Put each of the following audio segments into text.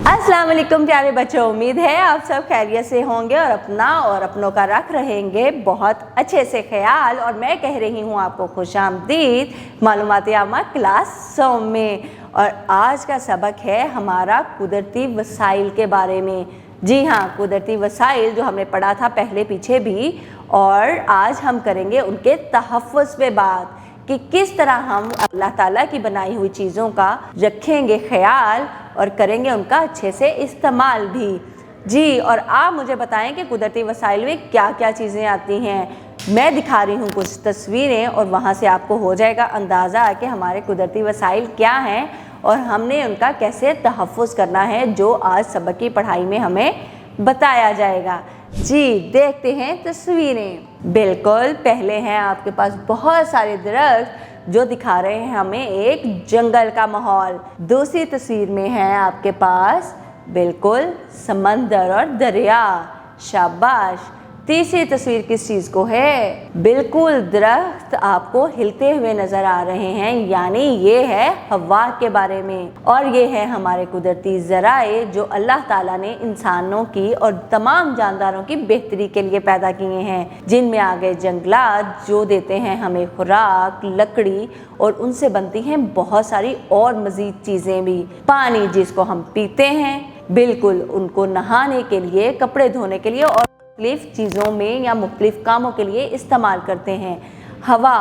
अस्सलाम वालेकुम प्यारे बच्चों, उम्मीद है आप सब खैरियत से होंगे और अपना और अपनों का रख रहेंगे बहुत अच्छे से ख्याल। और मैं कह रही हूँ आपको खुशामदीद मालूमाती आमा क्लास 100 में। और आज का सबक है हमारा कुदरती वसाइल के बारे में। जी हाँ, कुदरती वसाइल जो हमने पढ़ा था पहले पीछे भी, और आज हम करेंगे उनके तहफ़्फ़ुज़ पे बात कि किस तरह हम अल्लाह ताला की बनाई हुई चीज़ों का रखेंगे ख्याल और करेंगे उनका अच्छे से इस्तेमाल भी। जी, और आप मुझे बताएं कि कुदरती वसाइल में क्या क्या चीज़ें आती हैं। मैं दिखा रही हूँ कुछ तस्वीरें और वहाँ से आपको हो जाएगा अंदाज़ा कि हमारे कुदरती वसाइल क्या हैं और हमने उनका कैसे तहफ़्फ़ुज़ करना है, जो आज सबक की पढ़ाई में हमें बताया जाएगा। जी, देखते हैं तस्वीरें। बिल्कुल, पहले हैं आपके पास बहुत सारे दरख्त जो दिखा रहे हैं हमें एक जंगल का माहौल। दूसरी तस्वीर में है आपके पास बिल्कुल समंदर और दरिया। शाबाश। तीसरी तस्वीर किस चीज़ को है? बिल्कुल दरख्त आपको हिलते हुए नज़र आ रहे हैं, यानी ये है हवा के बारे में। और ये है हमारे कुदरती ज़राए जो अल्लाह ताला ने इंसानों की और तमाम जानदारों की बेहतरी के लिए पैदा किए हैं, जिनमें आ गए जंगलात जो देते हैं हमें खुराक, लकड़ी, और उनसे बनती हैं बहुत सारी और मज़ीद चीज़ें भी। पानी जिसको हम पीते हैं, बिल्कुल उनको नहाने के लिए, कपड़े धोने के लिए और मुख्तलिफ़ चीज़ों में या मुख्तलिफ़ कामों के लिए इस्तेमाल करते हैं। हवा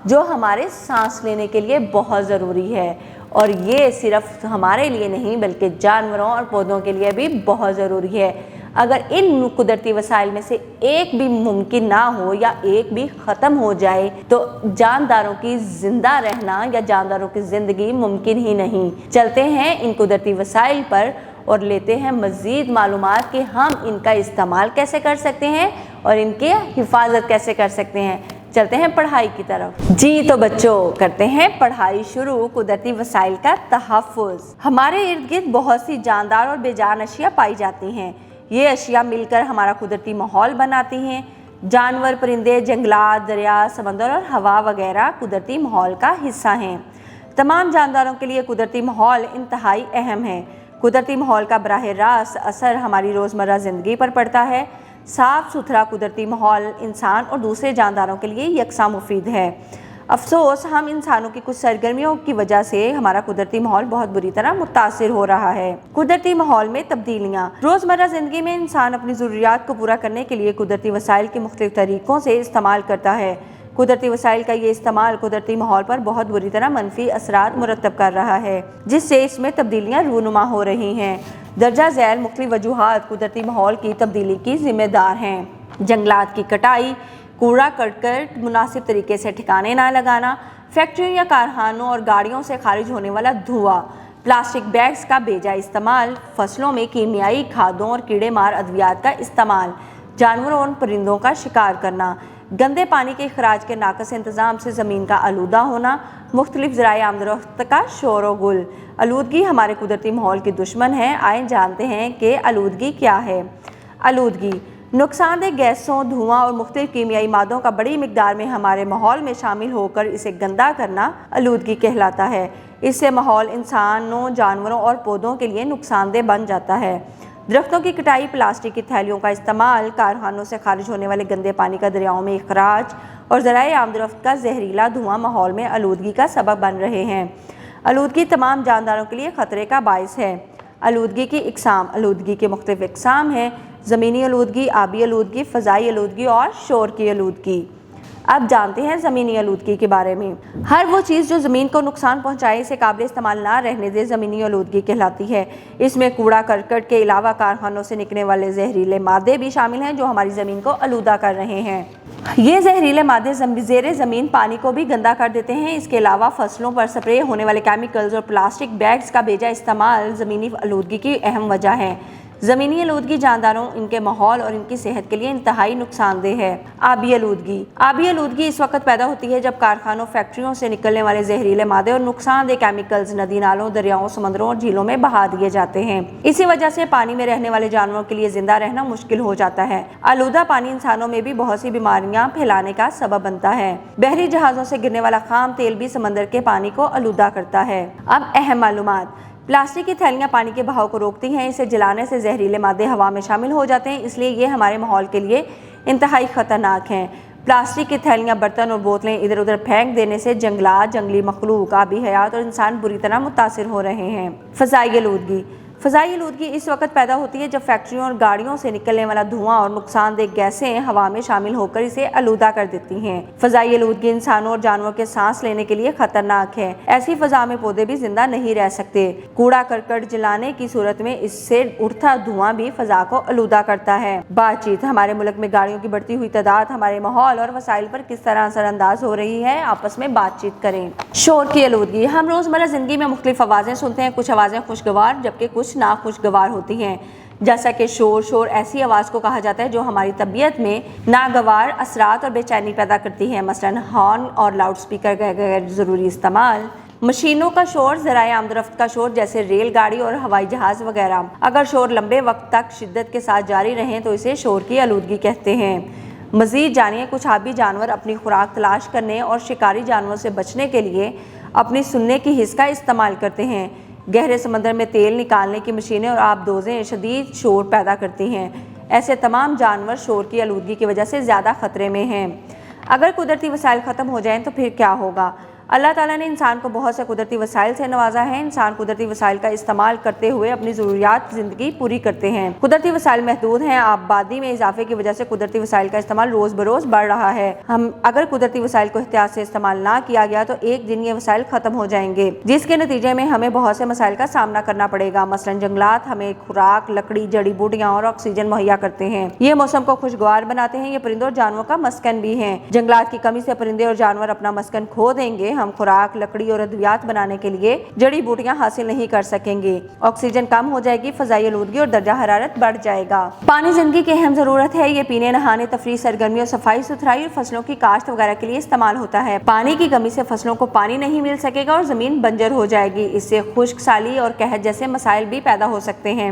जो हमारे सांस लेने के लिए बहुत ज़रूरी है, और ये सिर्फ हमारे लिए नहीं बल्कि जानवरों और पौधों के लिए भी बहुत ज़रूरी है। अगर इन कुदरती वसाइल में से एक भी मुमकिन ना हो या एक भी ख़त्म हो जाए तो जानदारों की ज़िंदा रहना या जानदारों की ज़िंदगी मुमकिन ही नहीं। चलते हैं इन कुदरती वसाइल पर और लेते हैं मज़ीद मालूमात कि हम इनका इस्तेमाल कैसे कर सकते हैं और इनकी हिफाजत कैसे कर सकते हैं। चलते हैं पढ़ाई की तरफ। जी तो बच्चों, करते हैं पढ़ाई शुरू। कुदरती वसाइल का तहफ़्फ़ुज़। हमारे इर्द गिर्द बहुत सी जानदार और बेजान अशिया पाई जाती हैं। ये अशिया मिलकर हमारा कुदरती माहौल बनाती हैं। जानवर, परिंदे, जंगलात, दरिया, समंदर और हवा वगैरह कुदरती माहौल का हिस्सा हैं। तमाम जानदारों के लिए कुदरती माहौल इंतहाई अहम है। कुदरती माहौल का बराह रास्त असर हमारी रोज़मर्रा ज़िंदगी पर पड़ता है। साफ़ सुथरा कुदरती माहौल इंसान और दूसरे जानदारों के लिए यकसां मुफीद है। अफसोस, हम इंसानों की कुछ सरगर्मियों की वजह से हमारा कुदरती माहौल बहुत बुरी तरह मुतासिर हो रहा है। कुदरती माहौल में तब्दीलियाँ। रोज़मर्रा ज़िंदगी में इंसान अपनी ज़रूरियात को पूरा करने के लिए कुदरती वसाइल के मुख्तलिफ़ तरीक़ों से इस्तेमाल करता है। कुदरती वसाइल का ये इस्तेमाल कुदरती माहौल पर बहुत बुरी तरह मनफी असरात मुरतब कर रहा है, जिससे इसमें तब्दीलियाँ रूनुमा हो रही हैं। दर्जा झैल मुख्तलिफ़ वजूहात कुदरती माहौल की तब्दीली की ज़िम्मेदार हैं। जंगलात की कटाई, कूड़ा करकट मुनासिब तरीके से ठिकाने ना लगाना, फैक्ट्रियों या कारखानों और गाड़ियों से खारिज होने वाला धुआं, प्लास्टिक बैग्स का बेजा इस्तेमाल, फसलों में कीमियाई खादों और कीड़े मार अद्वियात का इस्तेमाल, जानवरों और परिंदों का शिकार करना, गंदे पानी के अखराज के नाकस इंतज़ाम से ज़मीन का आलूदा होना, मुख्तलिफ़ ज़राए आमदरफ्त का शोर व गुल। आलूदगी हमारे कुदरती माहौल की दुश्मन है। आइए जानते हैं कि आलूदगी क्या है। आलूदगी नुकसानदेह गैसों, धुआं और मुख्तलिफ़ कीमियाई मादों का बड़ी मिकदार में हमारे माहौल में शामिल होकर इसे गंदा करना आलूदगी कहलाता है। इससे माहौल इंसानों, जानवरों और पौधों के लिए नुकसानदेह बन जाता है। दरख्तों की कटाई, प्लास्टिक की थैलियों का इस्तेमाल, कारखानों से खारिज होने वाले गंदे पानी का दरियाओं में इखराज और ज़राए आमदरफ्त का जहरीला धुआं माहौल में आलूदगी का सबब बन रहे हैं। आलूदगी तमाम जानदारों के लिए ख़तरे का बाइस है। आलूदगी की इकसाम। आलूदगी के मुख्तलिफ़ इकसाम हैं: ज़मीनी आलूदगी, आबी आलूदगी, फ़ज़ाई आलूदगी और शोर की आलूदगी। अब जानते हैं ज़मीनी आलूदगी के बारे में। हर वो चीज़ जो ज़मीन को नुकसान पहुँचाए, इसे काबिल इस्तेमाल ना रहने दे, ज़मीनी आलूदगी कहलाती है। इसमें कूड़ा करकट के अलावा कारखानों से निकलने वाले जहरीले मादे भी शामिल हैं जो हमारी ज़मीन को आलूदा कर रहे हैं। ये जहरीले मादे ज़ेर ज़मीन पानी को भी गंदा कर देते हैं। इसके अलावा फसलों पर स्प्रे होने वाले केमिकल्स और प्लास्टिक बैग्स का बेजा इस्तेमाल ज़मीनी आलूदगी की अहम वजह है। ज़मीनी आलूदगी जानदारों, इनके माहौल और इनकी सेहत के लिए इंतहाई नुकसानदेह है। आबी आलूदगी। आबी आलूदगी इस वक्त पैदा होती है जब कारखानों, फैक्ट्रियों से निकलने वाले जहरीले मादे और नुकसानदेह केमिकल्स नदी नालों, दरियाओं, समंदरों और झीलों में बहा दिए जाते हैं। इसी वजह से पानी में रहने वाले जानवरों के लिए जिंदा रहना मुश्किल हो जाता है। आलूदा पानी इंसानों में भी बहुत सी बीमारियां फैलाने का सबब बनता है। बहरी जहाज़ों से गिरने वाला खाम तेल भी समंदर के पानी को आलूदा करता है। अब अहम मालूमात। प्लास्टिक की थैलियां पानी के बहाव को रोकती हैं, इसे जलाने से जहरीले मादे हवा में शामिल हो जाते हैं, इसलिए ये हमारे माहौल के लिए इंतहाई ख़तरनाक हैं। प्लास्टिक की थैलियां, बर्तन और बोतलें इधर उधर फेंक देने से जंगलात, जंगली मखलूक, आबी हयात और इंसान बुरी तरह मुतासिर हो रहे हैं। फ़ज़ाई आलूदगी। फ़ज़ाई आलूदगी इस वक्त पैदा होती है जब फैक्ट्रियों और गाड़ियों से निकलने वाला धुआं और नुकसानदेह गैसें हवा में शामिल होकर इसे आलूदा कर देती हैं। फ़ज़ाई आलूदगी इंसानों और जानवरों के सांस लेने के लिए खतरनाक है। ऐसी फ़ज़ा में पौधे भी जिंदा नहीं रह सकते। कूड़ा करकट जलाने की सूरत में इससे उठता धुआं भी फ़ज़ा को आलूदा करता है। बातचीत। हमारे मुल्क में गाड़ियों की बढ़ती हुई तादाद हमारे माहौल और वसाइल पर किस तरह असरअंदाज हो रही है, आपस में बातचीत करें। शोर की आलूदगी। हम रोज़मर्रा ज़िंदगी में मुख्तलिफ आवाज़ें सुनते हैं। कुछ आवाज़ें खुशगवार जबकि कुछ नाखुशगवार होती हैं, जैसा कि शोर ऐसी आवाज़ को कहा जाता है जो हमारी तबीयत में नागवार असरात और बेचैनी पैदा करती है, मसलन हॉर्न और लाउड स्पीकर का गैर ज़रूरी इस्तेमाल, मशीनों का शोर, ज़राए आमदरफ्त का शोर जैसे रेल गाड़ी और हवाई जहाज़ वगैरह। अगर शोर लंबे वक्त तक शिद्दत के साथ जारी रहें तो इसे शोर की आलूदगी कहते हैं। मज़ीद जानिए, कुछ आबी जानवर अपनी खुराक तलाश करने और शिकारी जानवरों से बचने के लिए अपनी सुनने की हिस्स का इस्तेमाल करते हैं। गहरे समंदर में तेल निकालने की मशीनें और आबदोज़ें शदीद शोर पैदा करती हैं। ऐसे तमाम जानवर शोर की आलूदगी की वजह से ज़्यादा ख़तरे में हैं। अगर कुदरती वसाइल ख़त्म हो जाएं तो फिर क्या होगा? अल्लाह ताला ने इंसान को बहुत से कुदरती वसाइल से नवाजा है। इंसान कुदरती वसाइल का इस्तेमाल करते हुए अपनी ज़रूरियात ज़िंदगी पूरी करते हैं। कुदरती वसाइल महदूद हैं। आबादी में इजाफे की वजह से कुदरती वसाइल का इस्तेमाल रोज़ बरोज़ बढ़ रहा है। अगर कुदरती वसाइल को एहतियात से इस्तेमाल ना किया गया तो एक दिन ये वसाइल ख़त्म हो जाएंगे, जिसके नतीजे में हमें बहुत से मसाइल का सामना करना पड़ेगा। मसलन जंगलात हमें खुराक, लकड़ी, जड़ी बूटियाँ और ऑक्सीजन मुहैया करते हैं। ये मौसम को खुशगवार बनाते हैं। ये परिंदों और जानवरों का मस्कन भी हैं। जंगलात की कमी से परिंदे और जानवर अपना मस्कन खो देंगे। हम खुराक, लकड़ी और अद्वियात बनाने के लिए जड़ी बूटियां हासिल नहीं कर सकेंगे। ऑक्सीजन कम हो जाएगी, फ़ज़ाई आलूदगी और दर्जा हरारत बढ़ जाएगा। पानी जिंदगी की अहम ज़रूरत है। ये पीने, नहाने, तफरीह, सरगर्मी और सफाई सुथराई और फसलों की काश्त वगैरह के लिए इस्तेमाल होता है। पानी की कमी से फसलों को पानी नहीं मिल सकेगा और ज़मीन बंजर हो जाएगी। इससे खुश्क साली और कहत जैसे मसाइल भी पैदा हो सकते हैं।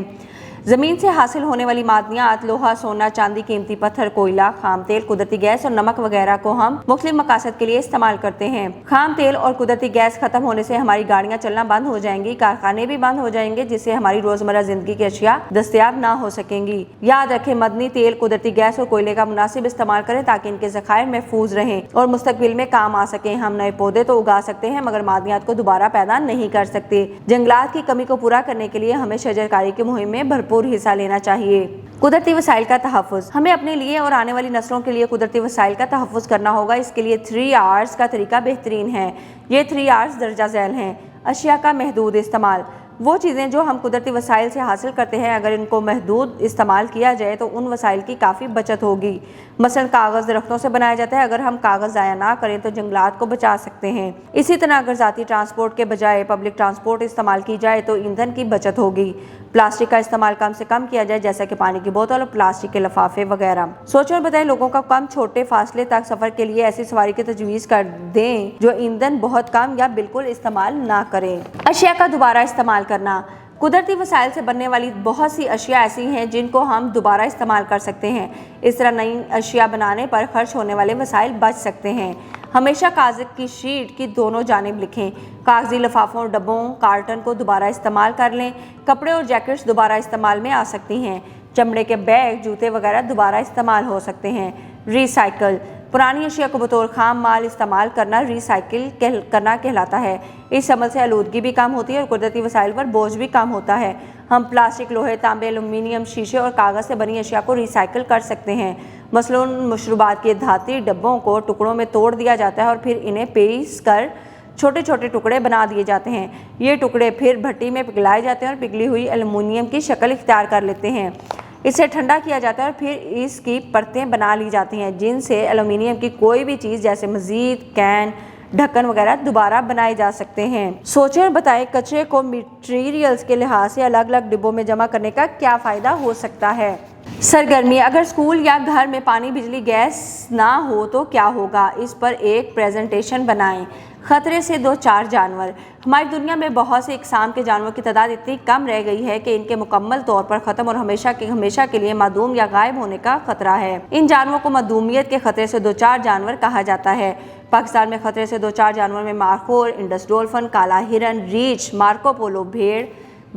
ज़मीन से हासिल होने वाली मादनियात, लोहा, सोना, चांदी, कीमती पत्थर, कोयला, खाम तेल, कुदरती गैस और नमक वगैरह को हम मुख्तलिफ मकासद के लिए इस्तेमाल करते हैं। खाम तेल और कुदरती गैस खत्म होने से हमारी गाड़ियाँ चलना बंद हो जाएंगी, कारखाने भी बंद हो जाएंगे, जिससे हमारी रोज़मर्रा ज़िंदगी की अशिया दस्तयाब ना हो सकेंगी। याद रखें, मदनी तेल, कुदरती गैस और कोयले का मुनासिब इस्तेमाल करें ताकि इनके ज़खायर महफूज रहें और मुस्तकबिल में काम आ सकें। हम नए पौधे तो उगा सकते हैं मगर मादनियात को दोबारा पैदा नहीं कर सकते। जंगलात की कमी को पूरा करने के लिए हमें शजरकारी की मुहिम में भरपूर हिस्सा लेना चाहिए। कुदरती वसाइल का तहफ़्फ़ुज़। हमें अपने लिए और आने वाली नस्लों के लिए कुदरती वसाइल का तहफ़्फ़ुज़ करना होगा। इसके लिए 3 R's का तरीका बेहतरीन है। ये 3 R's दर्जा झैल हैं। अशिया का महदूद इस्तेमाल। वो चीज़ें जो हम कुदरती वसाइल से हासिल करते हैं, अगर इनको महदूद इस्तेमाल किया जाए तो उन वसाइल की काफ़ी बचत होगी। मसलन कागज़ दरख्तों से बनाया जाता है। अगर हम कागज़ ज़ाया ना करें तो जंगलात को बचा सकते हैं। इसी तरह अगर ज़ाती ट्रांसपोर्ट के बजाय पब्लिक ट्रांसपोर्ट इस्तेमाल की जाए तो ईंधन की बचत होगी। प्लास्टिक का इस्तेमाल कम से कम किया जाए, जैसा कि पानी की बोतल और प्लास्टिक के लिफाफे वगैरह। सोचें और बताएं लोगों का कम छोटे फासले तक सफ़र के लिए ऐसी सवारी की तजवीज़ कर दें जो ईंधन बहुत कम या बिल्कुल इस्तेमाल ना करें। अशिया का दोबारा इस्तेमाल करना। कुदरती वसाइल से बनने वाली बहुत सी अशिया ऐसी हैं जिनको हम दोबारा इस्तेमाल कर सकते हैं। इस तरह नई अशिया बनाने पर खर्च होने वाले वसाइल बच सकते हैं। हमेशा कागज़ की शीट की दोनों जानिब लिखें। कागजी लिफाफों और डब्बों, कार्टन को दोबारा इस्तेमाल कर लें। कपड़े और जैकेट्स दोबारा इस्तेमाल में आ सकती हैं। चमड़े के बैग, जूते वगैरह दोबारा इस्तेमाल हो सकते हैं। रिसाइकल। पुरानी अशिया को बतौर खाम माल इस्तेमाल करना रिसाइकिल करना कहलाता है। इस अमल से आलूदगी भी कम होती है और कुदरती वसाइल पर बोझ भी कम होता है। हम प्लास्टिक, लोहे, तांबे, एल्युमिनियम, शीशे और कागज़ से बनी अशिया को रिसाइकिल कर सकते हैं। मसलन मशरूबात के धाती डब्बों को टुकड़ों में तोड़ दिया जाता है और फिर इन्हें पीस कर छोटे छोटे टुकड़े बना दिए जाते हैं। ये टुकड़े फिर भट्टी में पिघलाए जाते हैं और पिघली हुई एल्युमिनियम की शक्ल इख्तियार कर लेते हैं। इसे ठंडा किया जाता है और फिर इसकी परतें बना ली जाती हैं जिनसे एल्युमिनियम की कोई भी चीज़ जैसे मज़ीद, कैन, ढक्कन वगैरह दोबारा बनाए जा सकते हैं। सोचें और बताएं कचरे को मटेरियल्स के लिहाज से अलग अलग डिब्बों में जमा करने का क्या फ़ायदा हो सकता है। सरगर्मी। अगर स्कूल या घर में पानी, बिजली, गैस ना हो तो क्या होगा, इस पर एक प्रेजेंटेशन बनाएं। खतरे से 2-4 जानवर। हमारी दुनिया में बहुत से इकसाम के जानवरों की तादाद इतनी कम रह गई है कि इनके मुकम्मल तौर पर ख़त्म और हमेशा के लिए मादूम या गायब होने का खतरा है। इन जानवरों को मदूमियत के खतरे से 2-4 जानवर कहा जाता है। पाकिस्तान में खतरे से 2-4 जानवर में मार्खोर, इंडस डोल्फिन, काला हिरन, रीछ, मार्को पोलो भेड़,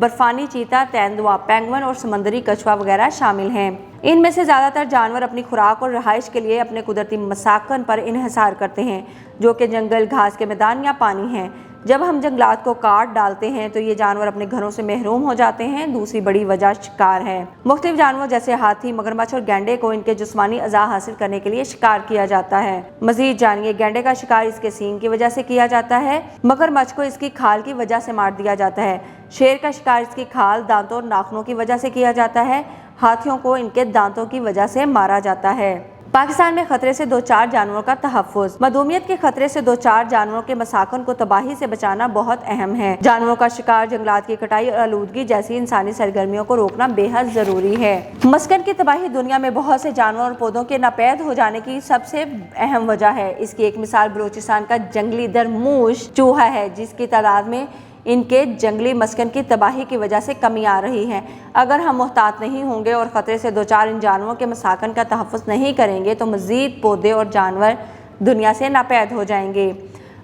बर्फानी चीता, तेंदुआ, पेंगुइन और समंदरी कछुआ वगैरह शामिल हैं। इनमें से ज़्यादातर जानवर अपनी खुराक और रहाइश के लिए अपने कुदरती मसाकन पर इन्हिसार करते हैं, जो कि जंगल, घास के मैदान या पानी हैं। जब हम जंगलात को काट डालते हैं तो ये जानवर अपने घरों से महरूम हो जाते हैं। दूसरी बड़ी वजह शिकार है। मुख्तलिफ जानवरों जैसे हाथी, मगरमच्छ और गैंडे को इनके जिस्मानी अज़ा हासिल करने के लिए शिकार किया जाता है। मजीद जानिए, गैंडे का शिकार इसके सींग की वजह से किया जाता है। मगरमच्छ को इसकी खाल की वजह से मार दिया जाता है। शेर का शिकार इसकी खाल, दांतों और नाखूनों की वजह से किया जाता है। हाथियों को इनके दांतों की वजह से मारा जाता है। पाकिस्तान में खतरे से दो चार जानवरों का तहफ़्फ़ुज़। मधुमियत के खतरे से दो चार जानवरों के मसाकन को तबाही से बचाना बहुत अहम है। जानवरों का शिकार, जंगलात की कटाई और आलूदगी जैसी इंसानी सरगर्मियों को रोकना बेहद ज़रूरी है। मस्कन की तबाही दुनिया में बहुत से जानवरों और पौधों के नापैद हो जाने की सबसे अहम वजह है। इसकी एक मिसाल बलूचिस्तान का जंगली दरमूश चूहा है, जिसकी तादाद में इनके जंगली मस्कन की तबाही की वजह से कमी आ रही है। अगर हम मुहतात नहीं होंगे और ख़तरे से दो चार इन जानवरों के मसाकन का तहफ़्फ़ुज़ नहीं करेंगे तो मज़ीद पौधे और जानवर दुनिया से नापैद हो जाएंगे।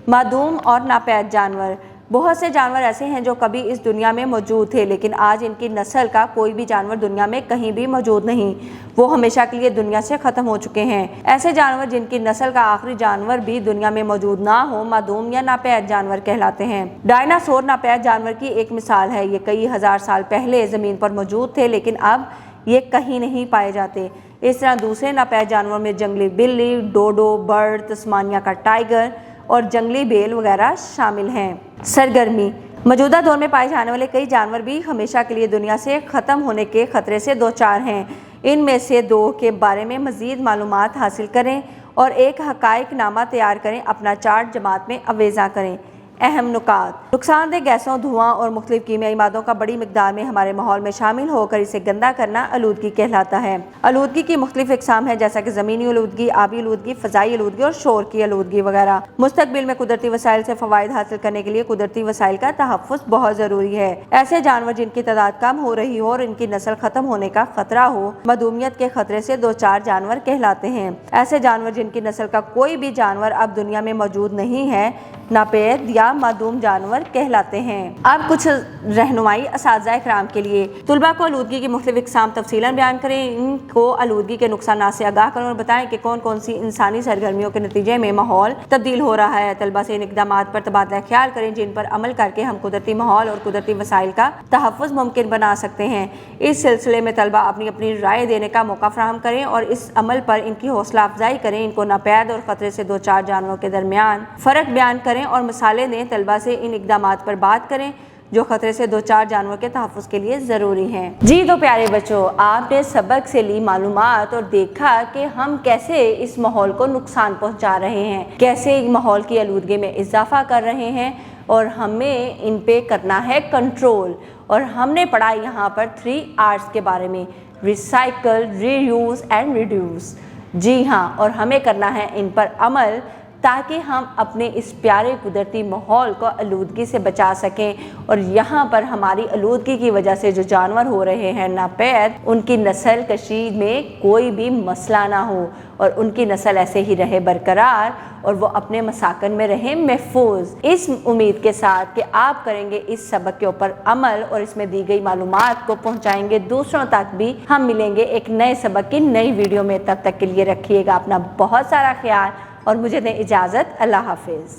मादूम और नापैद जानवर। बहुत से जानवर ऐसे हैं जो कभी इस दुनिया में मौजूद थे, लेकिन आज इनकी नस्ल का कोई भी जानवर दुनिया में कहीं भी मौजूद नहीं। वो हमेशा के लिए दुनिया से ख़त्म हो चुके हैं। ऐसे जानवर जिनकी नस्ल का आखिरी जानवर भी दुनिया में मौजूद ना हो, मादूम या नापैद जानवर कहलाते हैं। डायनासोर नापैद जानवर की एक मिसाल है। ये कई हज़ार साल पहले ज़मीन पर मौजूद थे, लेकिन अब ये कहीं नहीं पाए जाते। इस तरह दूसरे नापैद जानवरों में जंगली बिल्ली, डोडो, बर्ड, तस्मानिया का टाइगर और जंगली बेल वगैरह शामिल हैं। सरगर्मी। मौजूदा दौर में पाए जाने वाले कई जानवर भी हमेशा के लिए दुनिया से ख़त्म होने के खतरे से दो चार हैं। इनमें से दो के बारे में मज़ीद मालूमात हासिल करें और एक हक़ाइक़नामा तैयार करें। अपना चार्ट जमात में अवेज़ा करें। अहम नुकात। नुकसानदेह गैसों, धुआं और मुख्तलिफ कीमियाई मादों का बड़ी मिकदार में हमारे माहौल में शामिल होकर इसे गंदा करना आलूदगी कहलाता है। आलूदगी की मुख्तलिफ इक़साम है, जैसा कि ज़मीनी आलूदगी, आबी आलूदगी, फ़ज़ाई आलूदगी और शोर की आलूदगी वगैरह। मुस्तक़बिल में कुदरती वसाइल से फ़वाइद हासिल करने के लिए कुदरती वसाइल का तहफ़्फ़ुज़ बहुत ज़रूरी है। ऐसे जानवर जिनकी तादाद कम हो रही हो और इनकी नस्ल ख़त्म होने का ख़तरा हो, मदूमियत के खतरे से दो चार जानवर कहलाते हैं। ऐसे जानवर जिनकी नस्ल का कोई भी जानवर अब दुनिया में मौजूद नहीं है, नापैद या मादूम जानवर कहलाते हैं। अब कुछ रहनुमाई असातिज़ा इकराम के लिए। तुलबा को आलूदगी की मुख्तलिफ इक़साम तफसीलन बयान करें। इनको आलूदगी के नुकसानात से आगाह करें और बताएं कि कौन कौन सी इंसानी सरगर्मियों के नतीजे में माहौल तब्दील हो रहा है। तलबा से इन इक़दामात पर तबादला ख्याल करें जिन पर अमल करके हम कुदरती माहौल और कुदरती वसाइल का तहफ़्फ़ुज़ मुमकिन बना सकते हैं। इस सिलसिले में तलबा अपनी अपनी राय देने का मौका फराहम करें और इस अमल पर इनकी हौसला अफजाई करें। इनको नापैद और ख़तरे से दो चार जानवरों के दरमियान फ़र्क बयान करें और मिसालें दें। तलबा से इन इक़दामात पर बात करें जो खतरे से दो चार जानवरों के तहफ़्फ़ुज़ के लिए ज़रूरी हैं। जी तो प्यारे बच्चों, आपने सबक से ली मालूमात और देखा कि हम कैसे इस माहौल को नुकसान पहुंचा रहे हैं, कैसे माहौल की आलूदगी में इजाफा कर रहे हैं और हमें इन पे करना है कंट्रोल। और हमने पढ़ा यहाँ पर 3 R's के बारे में, रिसाइकल, रीयूज़ एंड रिड्यूस। जी हाँ, और हमें करना है इन पर अमल ताकि हम अपने इस प्यारे कुदरती माहौल को आलूदगी से बचा सकें। और यहाँ पर हमारी आलूदगी की वजह से जो जानवर हो रहे हैं नापैद, उनकी नस्ल कशी में कोई भी मसला ना हो और उनकी नस्ल ऐसे ही रहे बरकरार और वो अपने मसाकन में रहे महफूज। इस उम्मीद के साथ कि आप करेंगे इस सबक के ऊपर अमल और इसमें दी गई मालूमात को पहुँचाएंगे दूसरों तक भी। हम मिलेंगे एक नए सबक की नई वीडियो में। तब तक के लिए रखिएगा अपना बहुत सारा ख्याल और मुझे दें इजाज़त। अल्लाह हाफिज़।